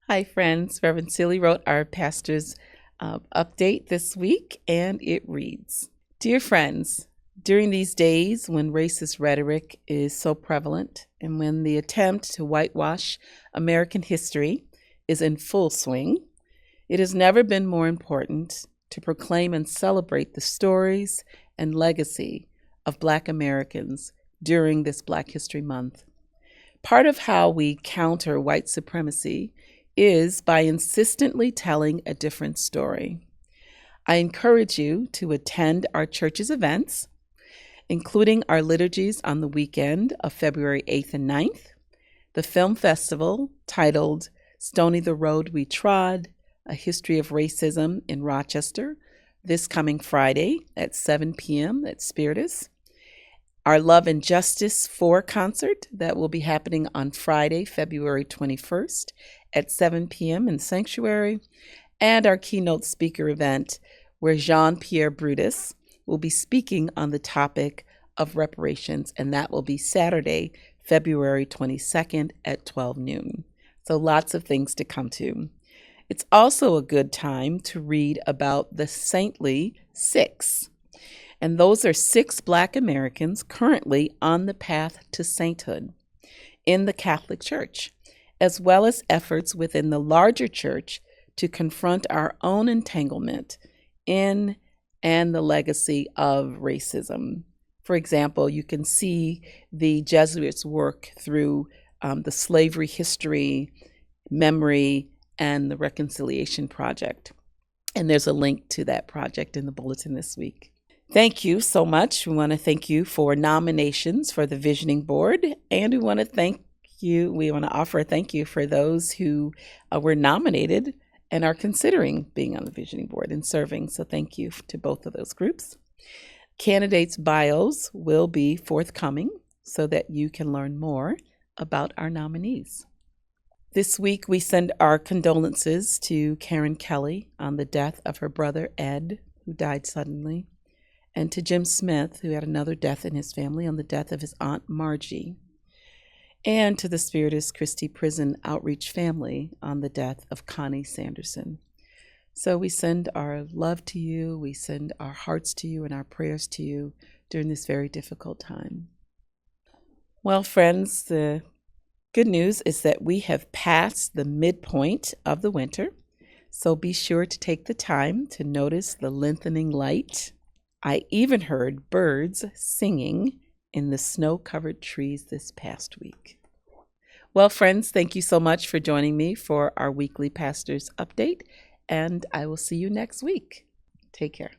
Hi, friends. Reverend Seeley wrote our pastor's update this week, and it reads: Dear friends, during these days when racist rhetoric is so prevalent and when the attempt to whitewash American history is in full swing, it has never been more important to proclaim and celebrate the stories and legacy of Black Americans during this Black History Month. Part of how we counter white supremacy is by insistently telling a different story. I encourage you to attend our church's events, including our liturgies on the weekend of February 8th and 9th, the film festival titled Stony the Road We Trod, A History of Racism in Rochester, this coming Friday at 7 p.m. at Spiritus, our Love and Justice 4 concert that will be happening on Friday, February 21st at 7 p.m. in Sanctuary, and our keynote speaker event where Jean-Pierre Brutus will be speaking on the topic of reparations, and that will be Saturday, February 22nd at 12 noon. So lots of things to come to. It's also a good time to read about the Saintly Six. And those are 6 Black Americans currently on the path to sainthood in the Catholic Church, as well as efforts within the larger church to confront our own entanglement in and the legacy of racism. For example, you can see the Jesuits' work through the Slavery History, Memory, and the Reconciliation Project. And there's a link to that project in the bulletin this week. Thank you so much. We want to thank you for nominations for the Visioning Board, and we want to offer a thank you for those who were nominated and are considering being on the Visioning Board and serving. So thank you to both of those groups. Candidates' bios will be forthcoming so that you can learn more about our nominees. This week, we send our condolences to Karen Kelly on the death of her brother, Ed, who died suddenly, and to Jim Smith, who had another death in his family on the death of his Aunt Margie, and to the Spiritus Christi Prison Outreach family on the death of Connie Sanderson. So we send our love to you, we send our hearts to you and our prayers to you during this very difficult time. Well, friends, the good news is that we have passed the midpoint of the winter, so be sure to take the time to notice the lengthening light. I even heard birds singing in the snow-covered trees this past week. Well, friends, thank you so much for joining me for our weekly Pastor's Update, and I will see you next week. Take care.